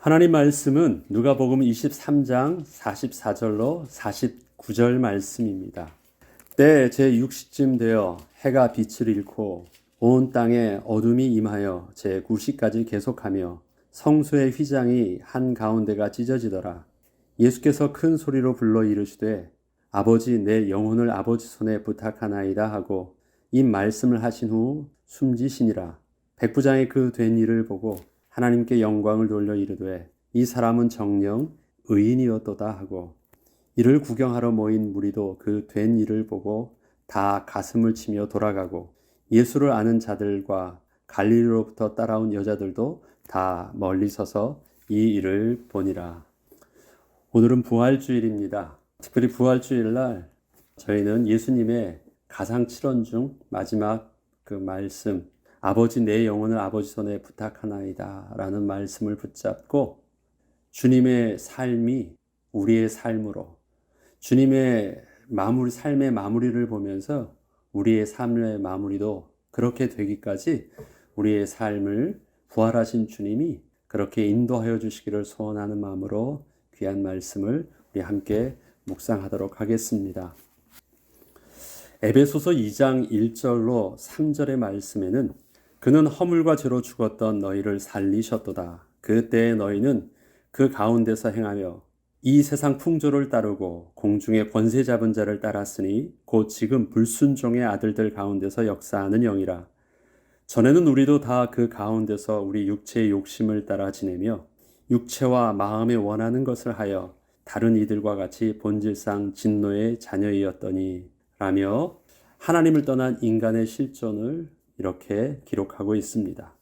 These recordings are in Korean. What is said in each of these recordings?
하나님 말씀은 누가복음 23장 44절로 49절 말씀입니다. 때 제6시쯤 되어 해가 빛을 잃고 온 땅에 어둠이 임하여 제9시까지 계속하며 성소의 휘장이 한가운데가 찢어지더라. 예수께서 큰 소리로 불러 이르시되 아버지 내 영혼을 아버지 손에 부탁하나이다 하고 이 말씀을 하신 후 숨지시니라. 백부장이 그 된 일을 보고 하나님께 영광을 돌려 이르되 이 사람은 정녕 의인이었도다 하고 이를 구경하러 모인 무리도 그 된 일을 보고 다 가슴을 치며 돌아가고 예수를 아는 자들과 갈릴리로부터 따라온 여자들도 다 멀리 서서 이 일을 보니라. 오늘은 부활주일입니다. 특별히 부활주일날 저희는 예수님의 가상칠언 중 마지막 그 말씀 아버지 내 영혼을 아버지 손에 부탁하나이다 라는 말씀을 붙잡고 주님의 삶이 우리의 삶으로 주님의 삶의 마무리를 보면서 우리의 삶의 마무리도 그렇게 되기까지 우리의 삶을 부활하신 주님이 그렇게 인도하여 주시기를 소원하는 마음으로 귀한 말씀을 우리 함께 묵상하도록 하겠습니다. 에베소서 2장 1절로 3절의 말씀에는 그는 허물과 죄로 죽었던 너희를 살리셨도다. 그때의 너희는 그 가운데서 행하며 이 세상 풍조를 따르고 공중의 권세 잡은 자를 따랐으니 곧 지금 불순종의 아들들 가운데서 역사하는 영이라. 전에는 우리도 다 그 가운데서 우리 육체의 욕심을 따라 지내며 육체와 마음에 원하는 것을 하여 다른 이들과 같이 본질상 진노의 자녀이었더니 라며 하나님을 떠난 인간의 실존을 이렇게 기록하고 있습니다.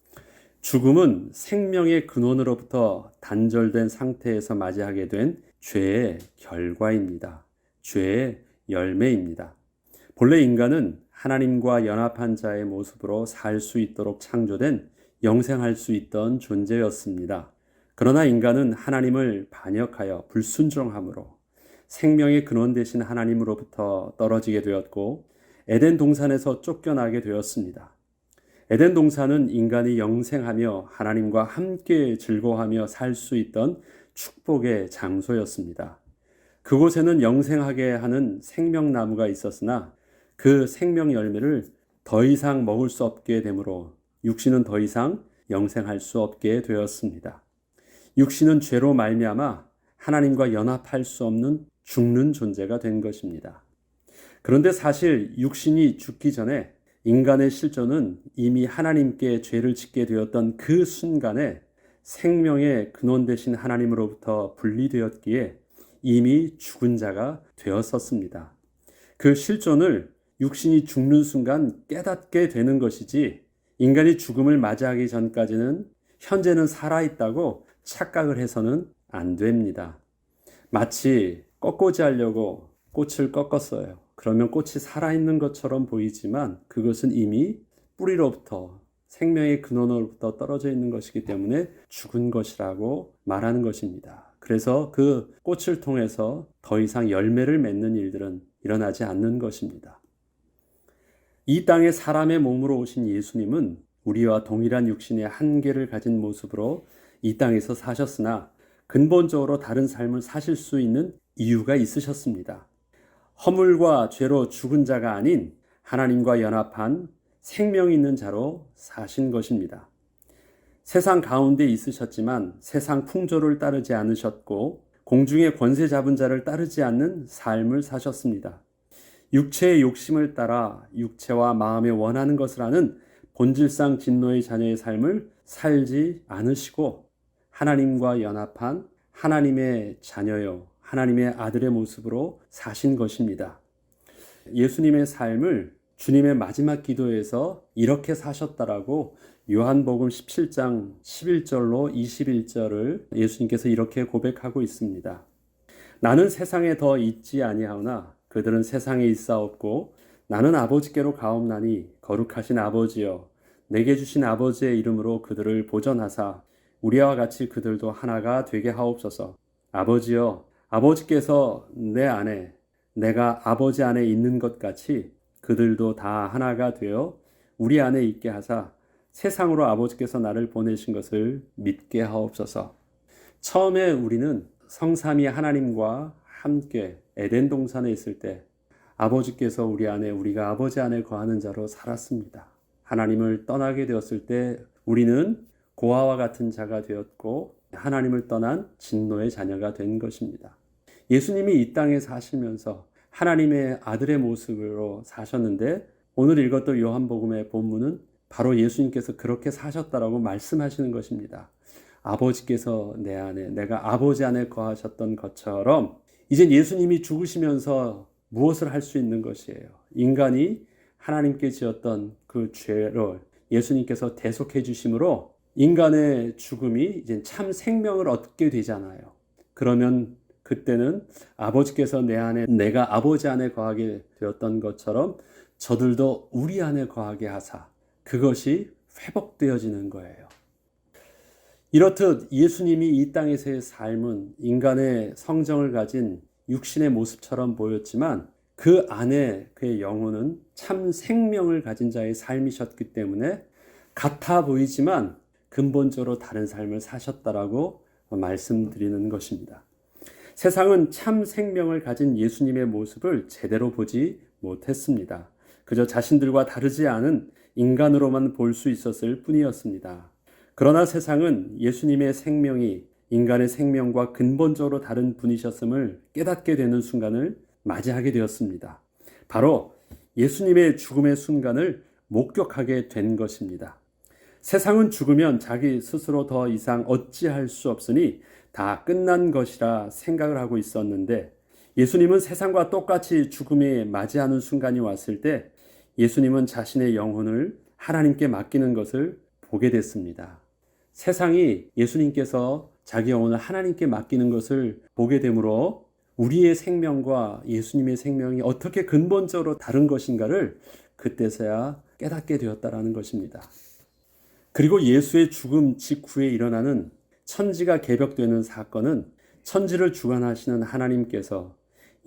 죽음은 생명의 근원으로부터 단절된 상태에서 맞이하게 된 죄의 결과입니다. 죄의 열매입니다. 본래 인간은 하나님과 연합한 자의 모습으로 살 수 있도록 창조된 영생할 수 있던 존재였습니다. 그러나 인간은 하나님을 반역하여 불순종함으로 생명의 근원 되신 하나님으로부터 떨어지게 되었고 에덴 동산에서 쫓겨나게 되었습니다. 에덴 동산은 인간이 영생하며 하나님과 함께 즐거워하며 살 수 있던 축복의 장소였습니다. 그곳에는 영생하게 하는 생명나무가 있었으나 그 생명 열매를 더 이상 먹을 수 없게 되므로 육신은 더 이상 영생할 수 없게 되었습니다. 육신은 죄로 말미암아 하나님과 연합할 수 없는 죽는 존재가 된 것입니다. 그런데 사실 육신이 죽기 전에 인간의 실존은 이미 하나님께 죄를 짓게 되었던 그 순간에 생명의 근원 되신 하나님으로부터 분리되었기에 이미 죽은 자가 되었었습니다. 그 실존을 육신이 죽는 순간 깨닫게 되는 것이지 인간이 죽음을 맞이하기 전까지는 현재는 살아있다고 착각을 해서는 안 됩니다. 마치 꺾고지 하려고 꽃을 꺾었어요. 그러면 꽃이 살아있는 것처럼 보이지만 그것은 이미 뿌리로부터 생명의 근원으로부터 떨어져 있는 것이기 때문에 죽은 것이라고 말하는 것입니다. 그래서 그 꽃을 통해서 더 이상 열매를 맺는 일들은 일어나지 않는 것입니다. 이 땅에 사람의 몸으로 오신 예수님은 우리와 동일한 육신의 한계를 가진 모습으로 이 땅에서 사셨으나 근본적으로 다른 삶을 사실 수 있는 이유가 있으셨습니다. 허물과 죄로 죽은 자가 아닌 하나님과 연합한 생명 있는 자로 사신 것입니다. 세상 가운데 있으셨지만 세상 풍조를 따르지 않으셨고 공중의 권세 잡은 자를 따르지 않는 삶을 사셨습니다. 육체의 욕심을 따라 육체와 마음에 원하는 것을 하는 본질상 진노의 자녀의 삶을 살지 않으시고 하나님과 연합한 하나님의 자녀요 하나님의 아들의 모습으로 사신 것입니다. 예수님의 삶을 주님의 마지막 기도에서 이렇게 사셨다라고 요한복음 17장 11절로 21절을 예수님께서 이렇게 고백하고 있습니다. 나는 세상에 더 있지 아니하오나 그들은 세상에 있사옵고 나는 아버지께로 가옵나니 거룩하신 아버지여 내게 주신 아버지의 이름으로 그들을 보전하사 우리와 같이 그들도 하나가 되게 하옵소서. 아버지여 아버지께서 내 안에 내가 아버지 안에 있는 것 같이 그들도 다 하나가 되어 우리 안에 있게 하사 세상으로 아버지께서 나를 보내신 것을 믿게 하옵소서. 처음에 우리는 성삼위 하나님과 함께 에덴 동산에 있을 때 아버지께서 우리 안에, 우리가 아버지 안에 거하는 자로 살았습니다. 하나님을 떠나게 되었을 때 우리는 고아와 같은 자가 되었고 하나님을 떠난 진노의 자녀가 된 것입니다. 예수님이 이 땅에 사시면서 하나님의 아들의 모습으로 사셨는데 오늘 읽었던 요한복음의 본문은 바로 예수님께서 그렇게 사셨다라고 말씀하시는 것입니다. 아버지께서 내 안에, 내가 아버지 안에 거하셨던 것처럼 이제 예수님이 죽으시면서 무엇을 할 수 있는 것이에요? 인간이 하나님께 지었던 그 죄를 예수님께서 대속해 주심으로 인간의 죽음이 이제 참 생명을 얻게 되잖아요. 그러면 그때는 아버지께서 내 안에, 내가 아버지 안에 거하게 되었던 것처럼 저들도 우리 안에 거하게 하사 그것이 회복되어지는 거예요. 이렇듯 예수님이 이 땅에서의 삶은 인간의 성정을 가진 육신의 모습처럼 보였지만 그 안에 그의 영혼은 참 생명을 가진 자의 삶이셨기 때문에 같아 보이지만 근본적으로 다른 삶을 사셨다라고 말씀드리는 것입니다. 세상은 참 생명을 가진 예수님의 모습을 제대로 보지 못했습니다. 그저 자신들과 다르지 않은 인간으로만 볼 수 있었을 뿐이었습니다. 그러나 세상은 예수님의 생명이 인간의 생명과 근본적으로 다른 분이셨음을 깨닫게 되는 순간을 맞이하게 되었습니다. 바로 예수님의 죽음의 순간을 목격하게 된 것입니다. 세상은 죽으면 자기 스스로 더 이상 어찌할 수 없으니 다 끝난 것이라 생각을 하고 있었는데 예수님은 세상과 똑같이 죽음에 맞이하는 순간이 왔을 때 예수님은 자신의 영혼을 하나님께 맡기는 것을 보게 됐습니다. 세상이 예수님께서 자기 영혼을 하나님께 맡기는 것을 보게 되므로 우리의 생명과 예수님의 생명이 어떻게 근본적으로 다른 것인가를 그때서야 깨닫게 되었다라는 것입니다. 그리고 예수의 죽음 직후에 일어나는 천지가 개벽되는 사건은 천지를 주관하시는 하나님께서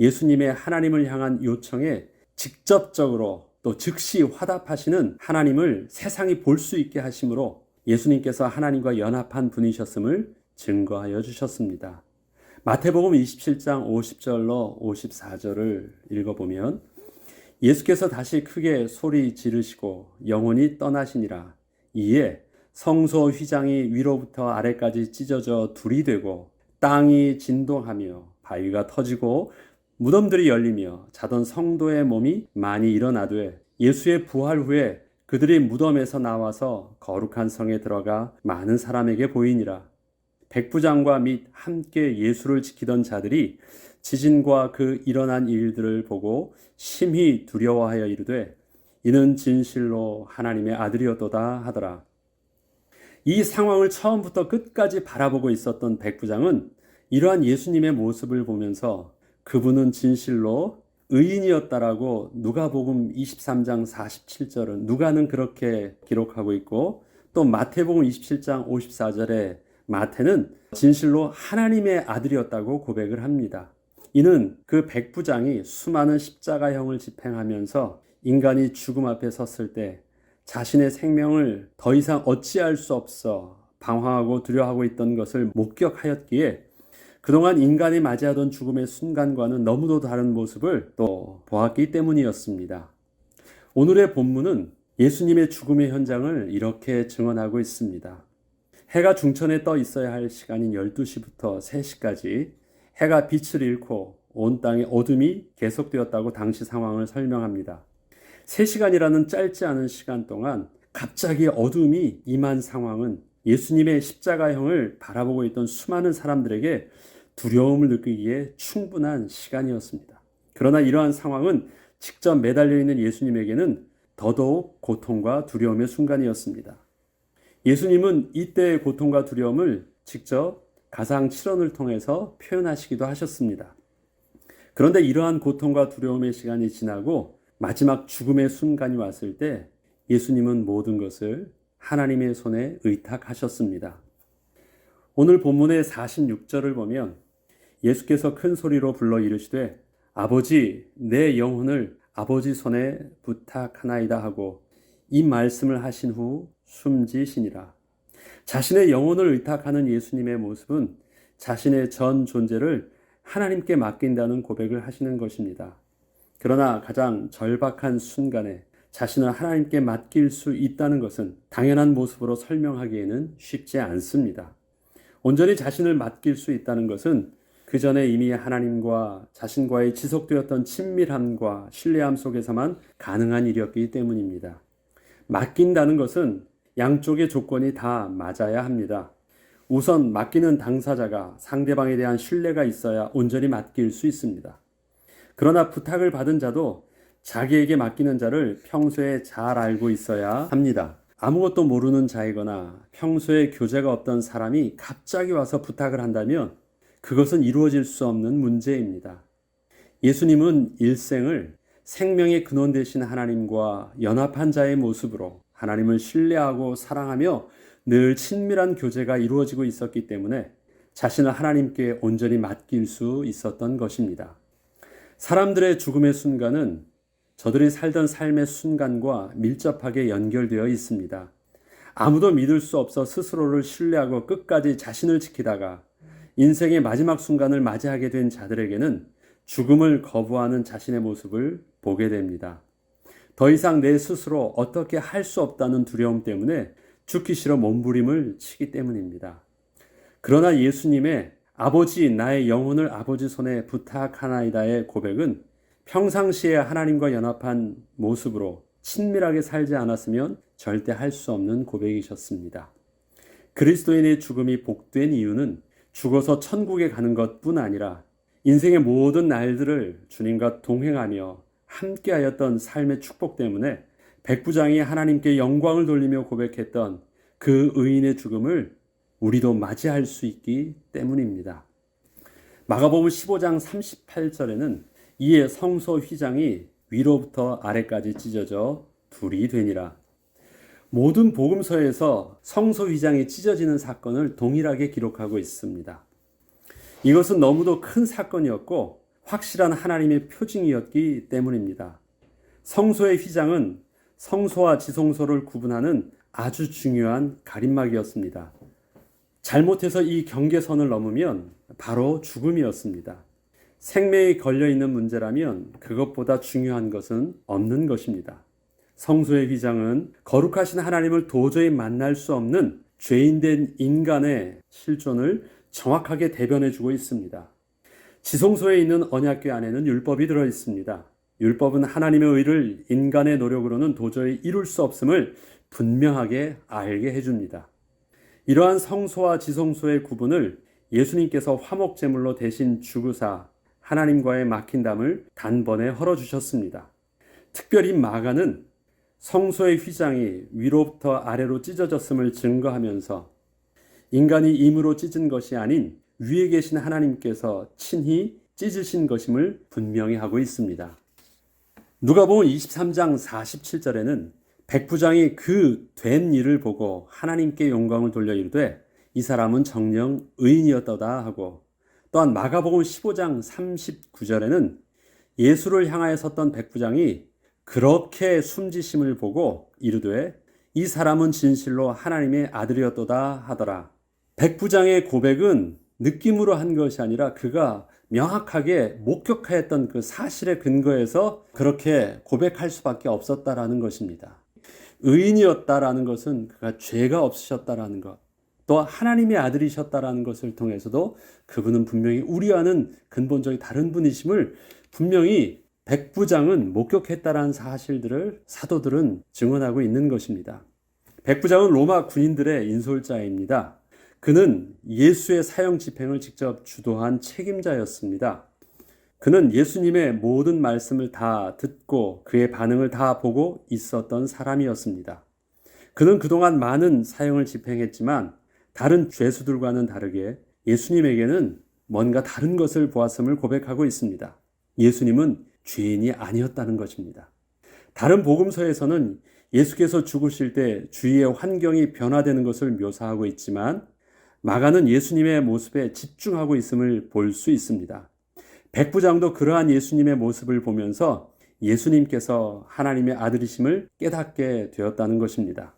예수님의 하나님을 향한 요청에 직접적으로 또 즉시 화답하시는 하나님을 세상이 볼 수 있게 하심으로 예수님께서 하나님과 연합한 분이셨음을 증거하여 주셨습니다. 마태복음 27장 50절로 54절을 읽어보면 예수께서 다시 크게 소리 지르시고 영혼이 떠나시니라. 이에 성소 휘장이 위로부터 아래까지 찢어져 둘이 되고 땅이 진동하며 바위가 터지고 무덤들이 열리며 자던 성도의 몸이 많이 일어나되 예수의 부활 후에 그들이 무덤에서 나와서 거룩한 성에 들어가 많은 사람에게 보이니라. 백부장과 및 함께 예수를 지키던 자들이 지진과 그 일어난 일들을 보고 심히 두려워하여 이르되 이는 진실로 하나님의 아들이었도다 하더라. 이 상황을 처음부터 끝까지 바라보고 있었던 백부장은 이러한 예수님의 모습을 보면서 그분은 진실로 의인이었다라고 누가복음 23장 47절은 누가는 그렇게 기록하고 있고 또 마태복음 27장 54절에 마태는 진실로 하나님의 아들이었다고 고백을 합니다. 이는 그 백부장이 수많은 십자가형을 집행하면서 인간이 죽음 앞에 섰을 때 자신의 생명을 더 이상 어찌할 수 없어 방황하고 두려워하고 있던 것을 목격하였기에 그동안 인간이 맞이하던 죽음의 순간과는 너무도 다른 모습을 또 보았기 때문이었습니다. 오늘의 본문은 예수님의 죽음의 현장을 이렇게 증언하고 있습니다. 해가 중천에 떠 있어야 할 시간인 12시부터 3시까지 해가 빛을 잃고 온 땅에 어둠이 계속되었다고 당시 상황을 설명합니다. 3시간이라는 짧지 않은 시간 동안 갑자기 어둠이 임한 상황은 예수님의 십자가형을 바라보고 있던 수많은 사람들에게 두려움을 느끼기에 충분한 시간이었습니다. 그러나 이러한 상황은 직접 매달려 있는 예수님에게는 더더욱 고통과 두려움의 순간이었습니다. 예수님은 이때의 고통과 두려움을 직접 가상칠언을 통해서 표현하시기도 하셨습니다. 그런데 이러한 고통과 두려움의 시간이 지나고 마지막 죽음의 순간이 왔을 때 예수님은 모든 것을 하나님의 손에 의탁하셨습니다. 오늘 본문의 46절을 보면 예수께서 큰 소리로 불러 이르시되 아버지 내 영혼을 아버지 손에 부탁하나이다 하고 이 말씀을 하신 후 숨지시니라. 자신의 영혼을 의탁하는 예수님의 모습은 자신의 전 존재를 하나님께 맡긴다는 고백을 하시는 것입니다. 그러나 가장 절박한 순간에 자신을 하나님께 맡길 수 있다는 것은 당연한 모습으로 설명하기에는 쉽지 않습니다. 온전히 자신을 맡길 수 있다는 것은 그 전에 이미 하나님과 자신과의 지속되었던 친밀함과 신뢰함 속에서만 가능한 일이었기 때문입니다. 맡긴다는 것은 양쪽의 조건이 다 맞아야 합니다. 우선 맡기는 당사자가 상대방에 대한 신뢰가 있어야 온전히 맡길 수 있습니다. 그러나 부탁을 받은 자도 자기에게 맡기는 자를 평소에 잘 알고 있어야 합니다. 아무것도 모르는 자이거나 평소에 교제가 없던 사람이 갑자기 와서 부탁을 한다면 그것은 이루어질 수 없는 문제입니다. 예수님은 일생을 생명의 근원 되신 하나님과 연합한 자의 모습으로 하나님을 신뢰하고 사랑하며 늘 친밀한 교제가 이루어지고 있었기 때문에 자신을 하나님께 온전히 맡길 수 있었던 것입니다. 사람들의 죽음의 순간은 저들이 살던 삶의 순간과 밀접하게 연결되어 있습니다. 아무도 믿을 수 없어 스스로를 신뢰하고 끝까지 자신을 지키다가 인생의 마지막 순간을 맞이하게 된 자들에게는 죽음을 거부하는 자신의 모습을 보게 됩니다. 더 이상 내 스스로 어떻게 할 수 없다는 두려움 때문에 죽기 싫어 몸부림을 치기 때문입니다. 그러나 예수님의 아버지 나의 영혼을 아버지 손에 부탁하나이다의 고백은 평상시에 하나님과 연합한 모습으로 친밀하게 살지 않았으면 절대 할 수 없는 고백이셨습니다. 그리스도인의 죽음이 복된 이유는 죽어서 천국에 가는 것뿐 아니라 인생의 모든 날들을 주님과 동행하며 함께하였던 삶의 축복 때문에 백부장이 하나님께 영광을 돌리며 고백했던 그 의인의 죽음을 우리도 맞이할 수 있기 때문입니다. 마가복음 15장 38절에는 이에 성소 휘장이 위로부터 아래까지 찢어져 둘이 되니라. 모든 복음서에서 성소 휘장이 찢어지는 사건을 동일하게 기록하고 있습니다. 이것은 너무도 큰 사건이었고 확실한 하나님의 표징이었기 때문입니다. 성소의 휘장은 성소와 지성소를 구분하는 아주 중요한 가림막이었습니다. 잘못해서 이 경계선을 넘으면 바로 죽음이었습니다. 생명이 걸려있는 문제라면 그것보다 중요한 것은 없는 것입니다. 성소의 휘장은 거룩하신 하나님을 도저히 만날 수 없는 죄인된 인간의 실존을 정확하게 대변해주고 있습니다. 지성소에 있는 언약궤 안에는 율법이 들어있습니다. 율법은 하나님의 의를 인간의 노력으로는 도저히 이룰 수 없음을 분명하게 알게 해줍니다. 이러한 성소와 지성소의 구분을 예수님께서 화목제물로 대신 죽으사 하나님과의 막힌담을 단번에 헐어주셨습니다. 특별히 마가는 성소의 휘장이 위로부터 아래로 찢어졌음을 증거하면서 인간이 임으로 찢은 것이 아닌 위에 계신 하나님께서 친히 찢으신 것임을 분명히 하고 있습니다. 누가복음 23장 47절에는 백부장이 그 된 일을 보고 하나님께 영광을 돌려 이르되 이 사람은 정녕 의인이었도다 하고, 또한 마가복음 15장 39절에는 예수를 향하여 섰던 백부장이 그렇게 숨지심을 보고 이르되 이 사람은 진실로 하나님의 아들이었도다 하더라. 백부장의 고백은 느낌으로 한 것이 아니라 그가 명확하게 목격하였던 그 사실의 근거에서 그렇게 고백할 수밖에 없었다라는 것입니다. 의인이었다라는 것은 그가 죄가 없으셨다라는 것, 또 하나님의 아들이셨다라는 것을 통해서도 그분은 분명히 우리와는 근본적인 다른 분이심을 분명히 백부장은 목격했다라는 사실들을 사도들은 증언하고 있는 것입니다. 백부장은 로마 군인들의 인솔자입니다. 그는 예수의 사형 집행을 직접 주도한 책임자였습니다. 그는 예수님의 모든 말씀을 다 듣고 그의 반응을 다 보고 있었던 사람이었습니다. 그는 그동안 많은 사형을 집행했지만 다른 죄수들과는 다르게 예수님에게는 뭔가 다른 것을 보았음을 고백하고 있습니다. 예수님은 죄인이 아니었다는 것입니다. 다른 복음서에서는 예수께서 죽으실 때 주위의 환경이 변화되는 것을 묘사하고 있지만 마가는 예수님의 모습에 집중하고 있음을 볼 수 있습니다. 백부장도 그러한 예수님의 모습을 보면서 예수님께서 하나님의 아들이심을 깨닫게 되었다는 것입니다.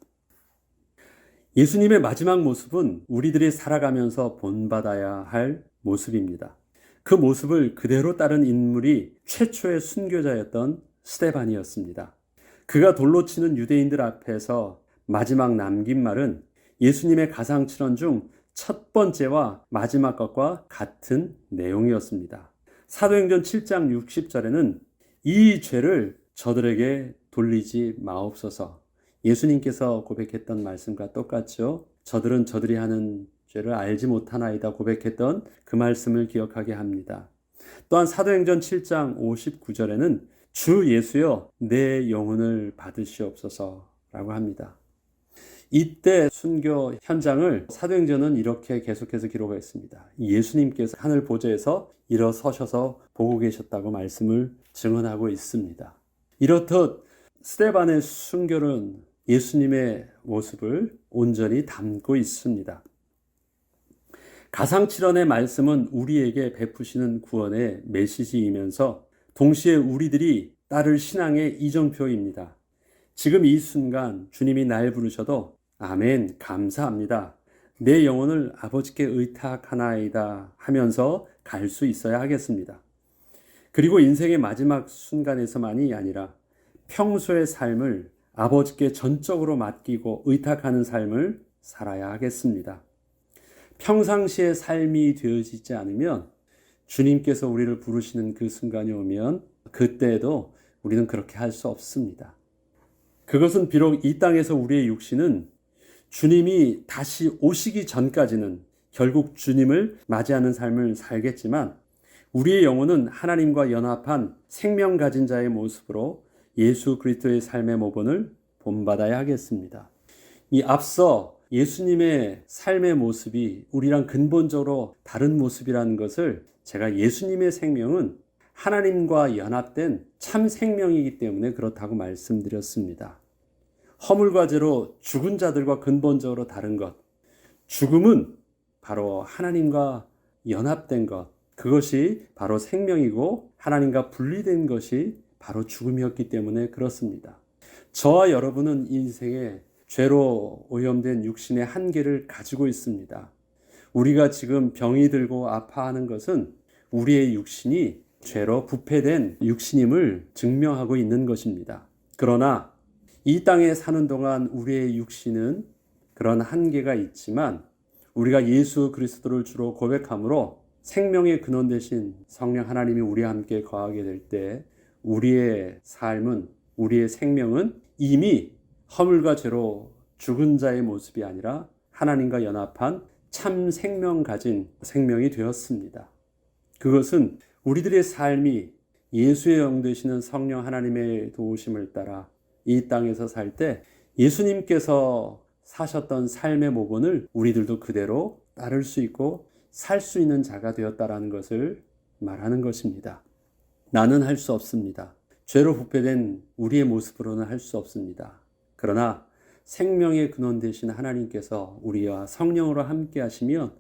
예수님의 마지막 모습은 우리들이 살아가면서 본받아야 할 모습입니다. 그 모습을 그대로 따른 인물이 최초의 순교자였던 스데반이었습니다. 그가 돌로 치는 유대인들 앞에서 마지막 남긴 말은 예수님의 가상칠언 중 첫 번째와 마지막 것과 같은 내용이었습니다. 사도행전 7장 60절에는 이 죄를 저들에게 돌리지 마옵소서. 예수님께서 고백했던 말씀과 똑같죠. 저들은 저들이 하는 죄를 알지 못하나이다 고백했던 그 말씀을 기억하게 합니다. 또한 사도행전 7장 59절에는 주 예수여 내 영혼을 받으시옵소서라고 합니다. 이때 순교 현장을 사도행전은 이렇게 계속해서 기록했습니다. 예수님께서 하늘 보좌에서 일어서셔서 보고 계셨다고 말씀을 증언하고 있습니다. 이렇듯 스데반의 순교는 예수님의 모습을 온전히 담고 있습니다. 가상칠언의 말씀은 우리에게 베푸시는 구원의 메시지이면서 동시에 우리들이 따를 신앙의 이정표입니다. 지금 이 순간 주님이 날 부르셔도 아멘, 감사합니다. 내 영혼을 아버지께 의탁하나이다 하면서 갈 수 있어야 하겠습니다. 그리고 인생의 마지막 순간에서만이 아니라 평소의 삶을 아버지께 전적으로 맡기고 의탁하는 삶을 살아야 하겠습니다. 평상시의 삶이 되어지지 않으면 주님께서 우리를 부르시는 그 순간이 오면 그때에도 우리는 그렇게 할 수 없습니다. 그것은 비록 이 땅에서 우리의 육신은 주님이 다시 오시기 전까지는 결국 주님을 맞이하는 삶을 살겠지만 우리의 영혼은 하나님과 연합한 생명 가진 자의 모습으로 예수 그리스도의 삶의 모본을 본받아야 하겠습니다. 이 앞서 예수님의 삶의 모습이 우리랑 근본적으로 다른 모습이라는 것을 제가 예수님의 생명은 하나님과 연합된 참 생명이기 때문에 그렇다고 말씀드렸습니다. 허물과 죄로 죽은 자들과 근본적으로 다른 것. 죽음은 바로 하나님과 연합된 것. 그것이 바로 생명이고 하나님과 분리된 것이 바로 죽음이었기 때문에 그렇습니다. 저와 여러분은 인생에 죄로 오염된 육신의 한계를 가지고 있습니다. 우리가 지금 병이 들고 아파하는 것은 우리의 육신이 죄로 부패된 육신임을 증명하고 있는 것입니다. 그러나 이 땅에 사는 동안 우리의 육신은 그런 한계가 있지만 우리가 예수 그리스도를 주로 고백함으로 생명의 근원 되신 성령 하나님이 우리와 함께 거하게 될 때 우리의 삶은, 우리의 생명은 이미 허물과 죄로 죽은 자의 모습이 아니라 하나님과 연합한 참 생명 가진 생명이 되었습니다. 그것은 우리들의 삶이 예수의 영 되시는 성령 하나님의 도우심을 따라 이 땅에서 살 때 예수님께서 사셨던 삶의 모본을 우리들도 그대로 따를 수 있고 살 수 있는 자가 되었다라는 것을 말하는 것입니다. 나는 할 수 없습니다. 죄로 부패된 우리의 모습으로는 할 수 없습니다. 그러나 생명의 근원 되신 하나님께서 우리와 성령으로 함께 하시면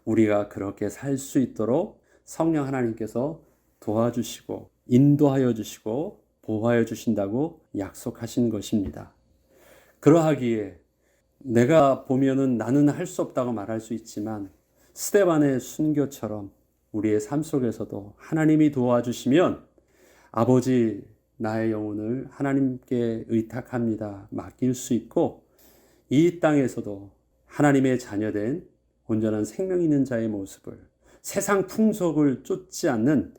우리가 그렇게 살 수 있도록 성령 하나님께서 도와주시고 인도하여 주시고 보호하여 주신다고 약속하신 것입니다. 그러하기에 내가 보면은 나는 할 수 없다고 말할 수 있지만 스데반의 순교처럼 우리의 삶 속에서도 하나님이 도와주시면 아버지 나의 영혼을 하나님께 의탁합니다. 맡길 수 있고 이 땅에서도 하나님의 자녀된 온전한 생명 있는 자의 모습을 세상 풍속을 쫓지 않는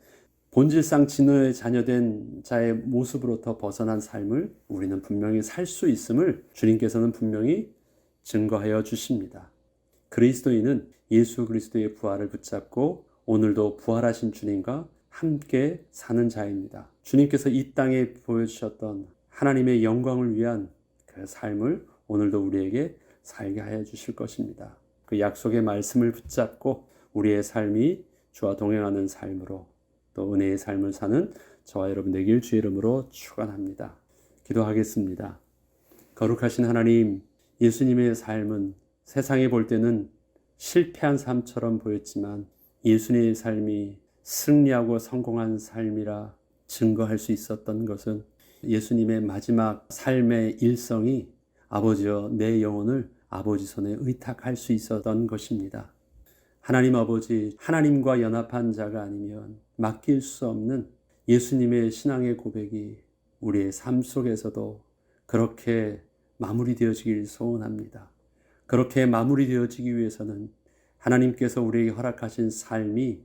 본질상 진노의 자녀된 자의 모습으로부터 벗어난 삶을 우리는 분명히 살 수 있음을 주님께서는 분명히 증거하여 주십니다. 그리스도인은 예수 그리스도의 부활을 붙잡고 오늘도 부활하신 주님과 함께 사는 자입니다. 주님께서 이 땅에 보여주셨던 하나님의 영광을 위한 그 삶을 오늘도 우리에게 살게 하여 주실 것입니다. 그 약속의 말씀을 붙잡고 우리의 삶이 주와 동행하는 삶으로 또 은혜의 삶을 사는 저와 여러분 되길 주의 이름으로 축원합니다. 기도하겠습니다. 거룩하신 하나님, 예수님의 삶은 세상에 볼 때는 실패한 삶처럼 보였지만 예수님의 삶이 승리하고 성공한 삶이라 증거할 수 있었던 것은 예수님의 마지막 삶의 일성이 아버지여 내 영혼을 아버지 손에 의탁할 수 있었던 것입니다. 하나님 아버지, 하나님과 연합한 자가 아니면 맡길 수 없는 예수님의 신앙의 고백이 우리의 삶 속에서도 그렇게 마무리되어지길 소원합니다. 그렇게 마무리되어지기 위해서는 하나님께서 우리에게 허락하신 삶이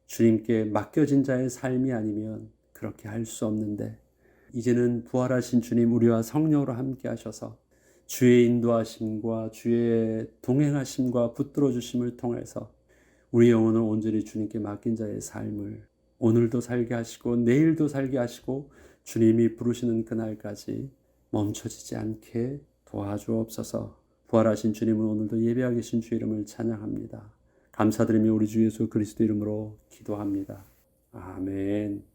주님께 맡겨진 자의 삶이 아니면 그렇게 할 수 없는데, 이제는 부활하신 주님 우리와 성령으로 함께 하셔서 주의 인도하심과 주의 동행하심과 붙들어 주심을 통해서 우리 영혼을 온전히 주님께 맡긴 자의 삶을 오늘도 살게 하시고 내일도 살게 하시고 주님이 부르시는 그날까지 멈춰지지 않게 도와주옵소서. 부활하신 주님은 오늘도 예배하고 계신 주 이름을 찬양합니다. 감사드리며 우리 주 예수 그리스도 이름으로 기도합니다. 아멘.